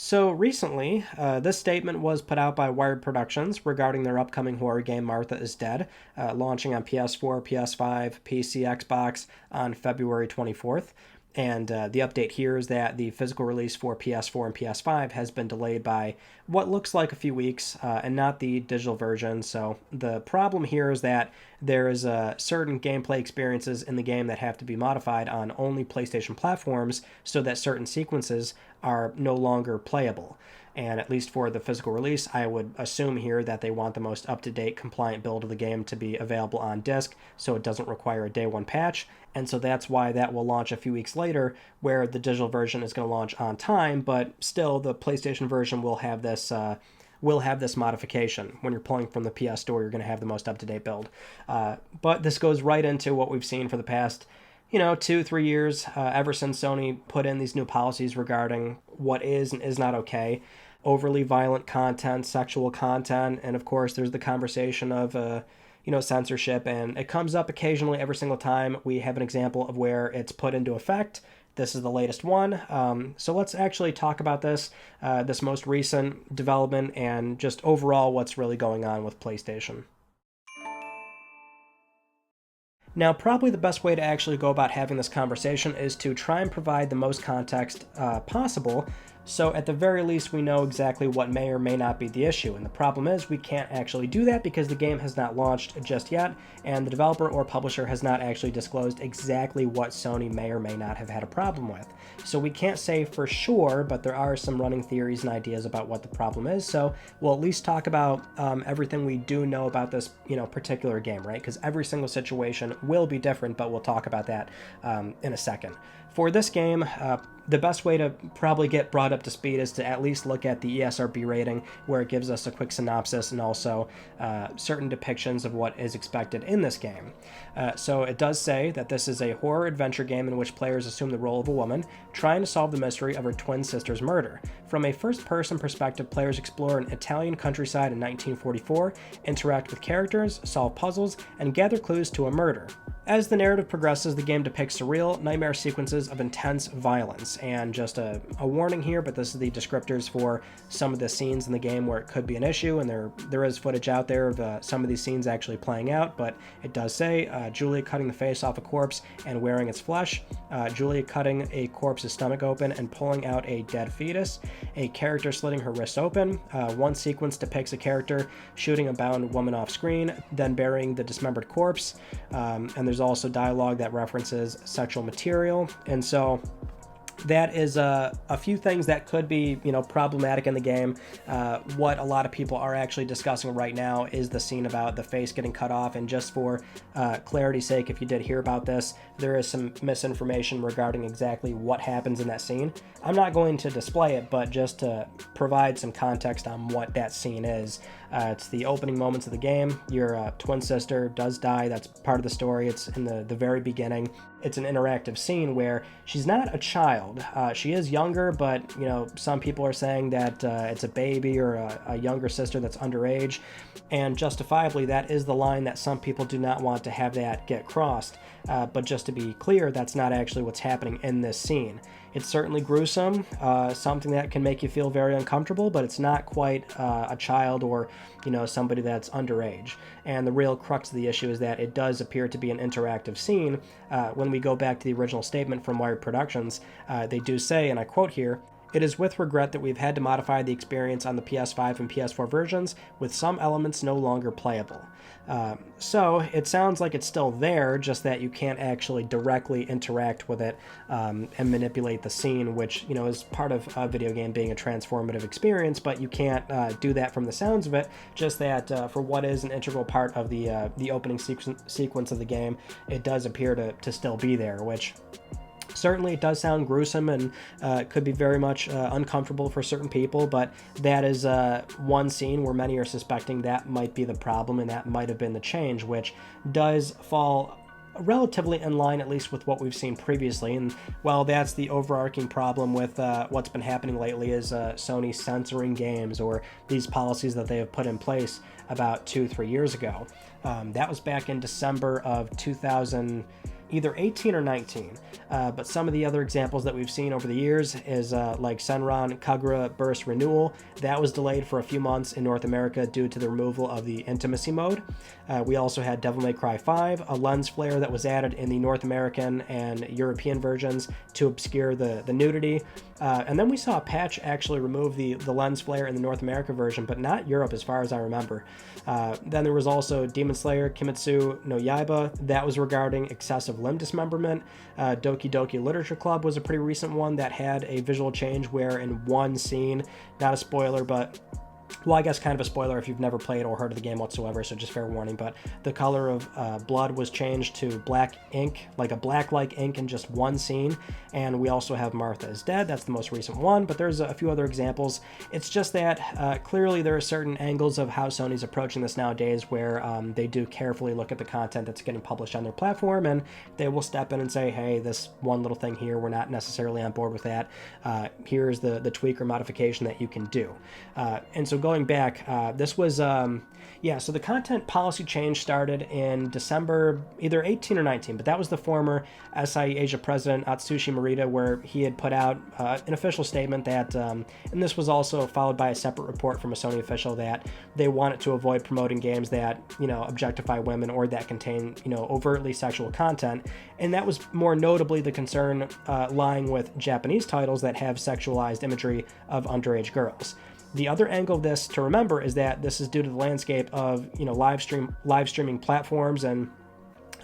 So recently, this statement was put out by Wired Productions regarding their upcoming horror game Martha is Dead, launching on PS4, PS5, PC, Xbox on February 24th. And the update here is that the physical release for PS4 and PS5 has been delayed by what looks like a few weeks, and not the digital version. So the problem here is that there is certain gameplay experiences in the game that have to be modified on only PlayStation platforms so that certain sequences are no longer playable. And at least for the physical release, I would assume here that they want the most up-to-date compliant build of the game to be available on disc so it doesn't require a day one patch. And so that's why that will launch a few weeks later, where the digital version is going to launch on time, but still the PlayStation version will have this modification. When you're pulling from the PS Store, you're going to have the most up-to-date build. But this goes right into what we've seen for the past 2-3 years, ever since Sony put in these new policies regarding what is and is not okay. Overly violent content, sexual content, and of course there's the conversation of censorship, and it comes up occasionally every single time we have an example of where it's put into effect. This is the latest one. So let's actually talk about this most recent development and just overall what's really going on with PlayStation. Now, probably the best way to actually go about having this conversation is to try and provide the most context possible, so at the very least we know exactly what may or may not be the issue. And the problem is we can't actually do that because the game has not launched just yet, and the developer or publisher has not actually disclosed exactly what Sony may or may not have had a problem with. So we can't say for sure, but there are some running theories and ideas about what the problem is. So we'll at least talk about everything we do know about this particular game, right? Because every single situation will be different, but we'll talk about that in a second. For this game, the best way to probably get brought up to speed is to at least look at the ESRB rating, where it gives us a quick synopsis and also certain depictions of what is expected in this game. So it does say that this is a horror adventure game in which players assume the role of a woman, trying to solve the mystery of her twin sister's murder. From a first-person perspective, players explore an Italian countryside in 1944, interact with characters, solve puzzles, and gather clues to a murder. As the narrative progresses, the game depicts surreal, nightmare sequences of intense violence. And just a warning here, but this is the descriptors for some of the scenes in the game where it could be an issue, and there is footage out there of some of these scenes actually playing out, but it does say Julia cutting the face off a corpse and wearing its flesh, Julia cutting a corpse's stomach open and pulling out a dead fetus, a character slitting her wrists open. One sequence depicts a character shooting a bound woman off screen, then burying the dismembered corpse, and there's also dialogue that references sexual material. And so that is a few things that could be problematic in the game. What a lot of people are actually discussing right now is the scene about the face getting cut off, and just for clarity's sake, if you did hear about this, there is some misinformation regarding exactly what happens in that scene. I'm not going to display it, but just to provide some context on what that scene is. It's the opening moments of the game. Your twin sister does die. That's part of the story. It's in the very beginning. It's an interactive scene where she's not a child. She is younger, but some people are saying that it's a baby or a younger sister that's underage, and justifiably that is the line that some people do not want to have that get crossed. But just to be clear, that's not actually what's happening in this scene. It's certainly gruesome, something that can make you feel very uncomfortable, but it's not quite a child or somebody that's underage. And the real crux of the issue is that it does appear to be an interactive scene. When we go back to the original statement from Wired Productions, they do say, and I quote here, "It is with regret that we've had to modify the experience on the PS5 and PS4 versions, with some elements no longer playable." So it sounds like it's still there, just that you can't actually directly interact with it and manipulate the scene, which is part of a video game being a transformative experience, but you can't do that from the sounds of it. Just that for what is an integral part of the opening sequence of the game, it does appear to still be there, which certainly it does sound gruesome and could be very much uncomfortable for certain people, but that is one scene where many are suspecting that might be the problem, and that might have been the change, which does fall relatively in line, at least with what we've seen previously. And while that's the overarching problem with what's been happening lately is Sony censoring games, or these policies that they have put in place about 2-3 years ago. That was back in December of 2000. either 18 or 19. But some of the other examples that we've seen over the years is like Senran Kagura Burst Renewal. That was delayed for a few months in North America due to the removal of the intimacy mode. We also had Devil May Cry 5, a lens flare that was added in the North American and European versions to obscure the nudity. And then we saw a patch actually remove the lens flare in the North America version, but not Europe as far as I remember. Then there was also Demon Slayer Kimetsu no Yaiba. That was regarding excessive limb dismemberment. Doki Doki Literature Club was a pretty recent one that had a visual change where in one scene, not a spoiler, but well, I guess kind of a spoiler if you've never played or heard of the game whatsoever, so just fair warning, but the color of blood was changed to black ink, like a black-like ink in just one scene, and we also have Martha is Dead. That's the most recent one, but there's a few other examples. It's just that clearly there are certain angles of how Sony's approaching this nowadays where they do carefully look at the content that's getting published on their platform, and they will step in and say, hey, this one little thing here, we're not necessarily on board with that. Here's the tweak or modification that you can do. And so going back, this was, so the content policy change started in December, either 18 or 19, but that was the former SIE Asia president, Atsushi Morita, where he had put out an official statement that, and this was also followed by a separate report from a Sony official, that they wanted to avoid promoting games that, objectify women or that contain, overtly sexual content. And that was more notably the concern lying with Japanese titles that have sexualized imagery of underage girls. The other angle of this to remember is that this is due to the landscape of live streaming platforms and,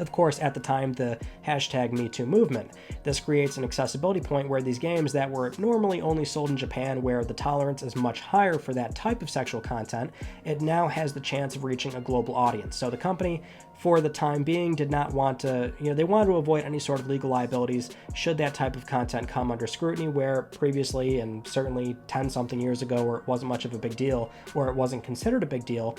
of course, at the time, the hashtag #MeToo movement. This creates an accessibility point where these games that were normally only sold in Japan, where the tolerance is much higher for that type of sexual content, it now has the chance of reaching a global audience. So the company, for the time being, did not want to, they wanted to avoid any sort of legal liabilities should that type of content come under scrutiny, where previously, and certainly 10-something years ago, where it wasn't much of a big deal, or it wasn't considered a big deal,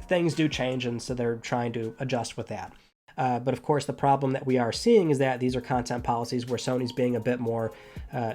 things do change, and so they're trying to adjust with that. But of course, the problem that we are seeing is that these are content policies where Sony's being a bit more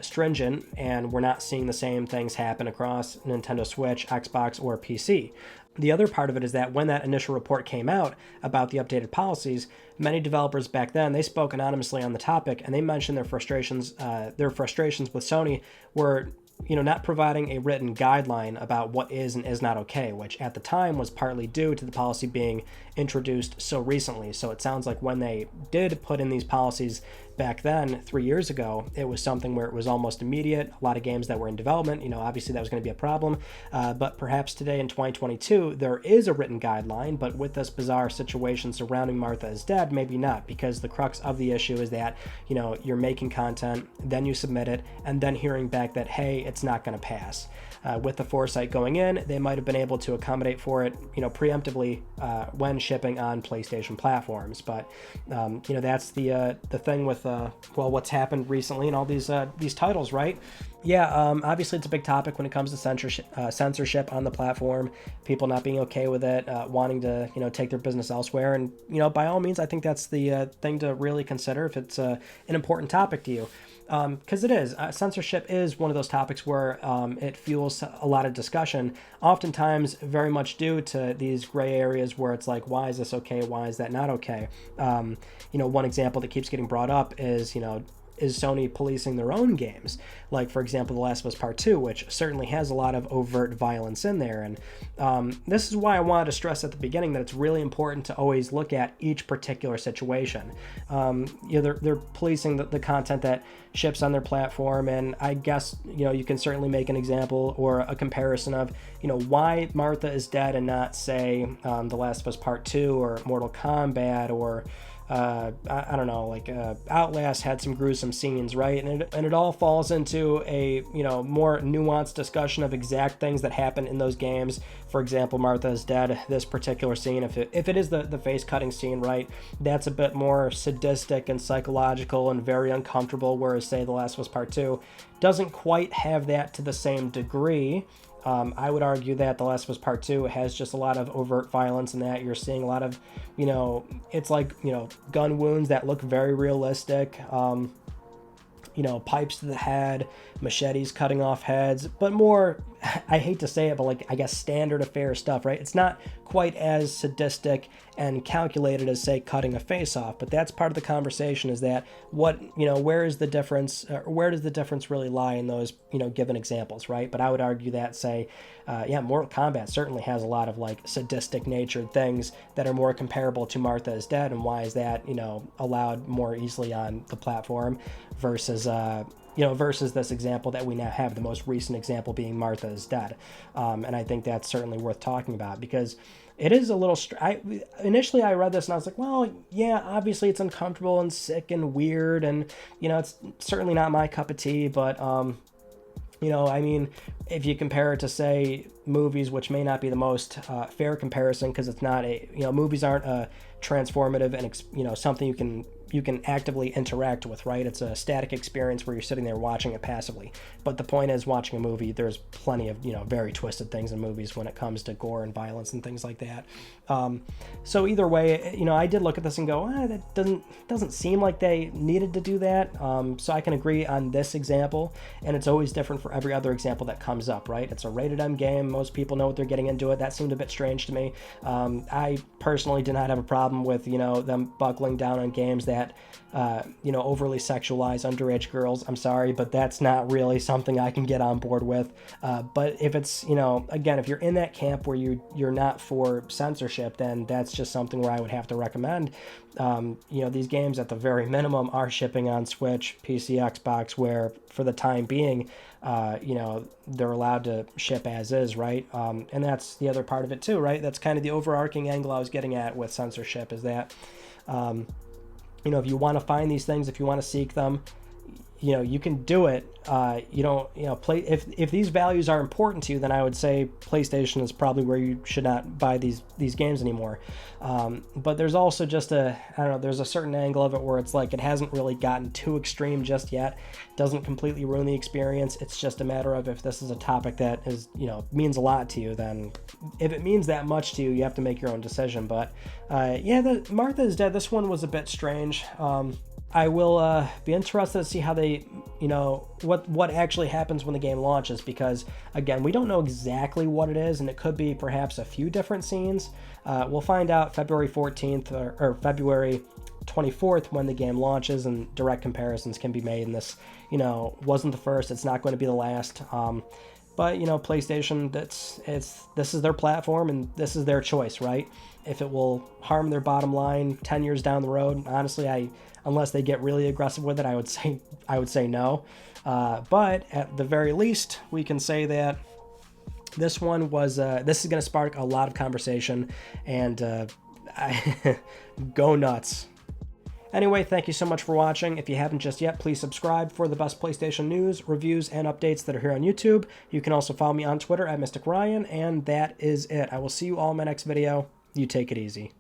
stringent, and we're not seeing the same things happen across Nintendo Switch, Xbox, or PC. The other part of it is that when that initial report came out about the updated policies, many developers back then, they spoke anonymously on the topic, and they mentioned their frustrations with Sony were not providing a written guideline about what is and is not okay, which at the time was partly due to the policy being introduced so recently. So it sounds like when they did put in these policies back then, 3 years ago, it was something where it was almost immediate. A lot of games that were in development, obviously that was going to be a problem. But perhaps today in 2022, there is a written guideline, but with this bizarre situation surrounding Martha is Dead, maybe not, because the crux of the issue is that, you're making content, then you submit it, and then hearing back that, hey, it's not going to pass. With the foresight going in, they might have been able to accommodate for it, preemptively when shipping on PlayStation platforms. But that's the thing with what's happened recently and all these titles, right? Yeah, obviously it's a big topic when it comes to censorship on the platform. People not being okay with it, wanting to take their business elsewhere, and by all means, I think that's the thing to really consider if it's an important topic to you. Because it is. Censorship is one of those topics where it fuels a lot of discussion, oftentimes very much due to these gray areas where it's like, why is this okay? Why is that not okay? One example that keeps getting brought up is Sony policing their own games? Like, for example, The Last of Us Part 2, which certainly has a lot of overt violence in there. And this is why I wanted to stress at the beginning that it's really important to always look at each particular situation. They're policing the content that ships on their platform, and I guess, you can certainly make an example or a comparison of, why Martha is Dead and not, say, The Last of Us Part 2 or Mortal Kombat or I don't know, like Outlast had some gruesome scenes, right? And it all falls into a more nuanced discussion of exact things that happen in those games. For example, Martha is Dead, this particular scene, if it is the face cutting scene, right, that's a bit more sadistic and psychological and very uncomfortable, whereas, say, The Last of Us Part 2 doesn't quite have that to the same degree. I would argue that The Last of Us Part 2 has just a lot of overt violence in that you're seeing a lot of, it's like, gun wounds that look very realistic, pipes to the head, machetes cutting off heads, but more I hate to say it, but like, I guess standard affair stuff, right? It's not quite as sadistic and calculated as, say, cutting a face off, but that's part of the conversation, is that what, where is the difference, or where does the difference really lie in those, given examples, right? But I would argue that, say, Mortal Kombat certainly has a lot of like sadistic natured things that are more comparable to Martha is Dead, and why is that, allowed more easily on the platform versus, versus this example that we now have, the most recent example being Martha is Dead. And I think that's certainly worth talking about, because it is a little... initially I read this and I was like, well, yeah, obviously it's uncomfortable and sick and weird, and, it's certainly not my cup of tea, but, I mean, if you compare it to, say, movies, which may not be the most fair comparison, because it's not a... movies aren't a transformative and, something you can actively interact with, right? It's a static experience where you're sitting there watching it passively. But the point is, watching a movie, there's plenty of, very twisted things in movies when it comes to gore and violence and things like that. So either way, I did look at this and go, that doesn't seem like they needed to do that. So I can agree on this example, and it's always different for every other example that comes up, right? It's a rated M game. Most people know what they're getting into it. That seemed a bit strange to me. I personally did not have a problem with, them buckling down on games that overly sexualize underage girls. I'm sorry, but that's not really something I can get on board with. But if it's, again, if you're in that camp where you're not for censorship, then that's just something where I would have to recommend. These games at the very minimum are shipping on Switch, PC, Xbox, where for the time being, they're allowed to ship as is, right? And that's the other part of it too, right? That's kind of the overarching angle I was getting at with censorship, is that, if you want to find these things, if you want to seek them, you can do it. If these values are important to you, then I would say PlayStation is probably where you should not buy these games anymore. But there's also just there's a certain angle of it where it's like, it hasn't really gotten too extreme just yet. It doesn't completely ruin the experience. It's just a matter of, if this is a topic that is, means a lot to you, then if it means that much to you, you have to make your own decision. But the Martha is Dead, this one was a bit strange. I will be interested to see how they, what actually happens when the game launches, because, again, we don't know exactly what it is, and it could be perhaps a few different scenes. We'll find out February 14th or February 24th when the game launches, and direct comparisons can be made, and this, wasn't the first, it's not going to be the last. But, PlayStation, this is their platform, and this is their choice, right? If it will harm their bottom line 10 years down the road, honestly, unless they get really aggressive with it, I would say no. But at the very least, we can say that this one was, this is going to spark a lot of conversation, and go nuts. Anyway, thank you so much for watching. If you haven't just yet, please subscribe for the best PlayStation news, reviews, and updates that are here on YouTube. You can also follow me on Twitter at Mystic Ryan, and that is it. I will see you all in my next video. You take it easy.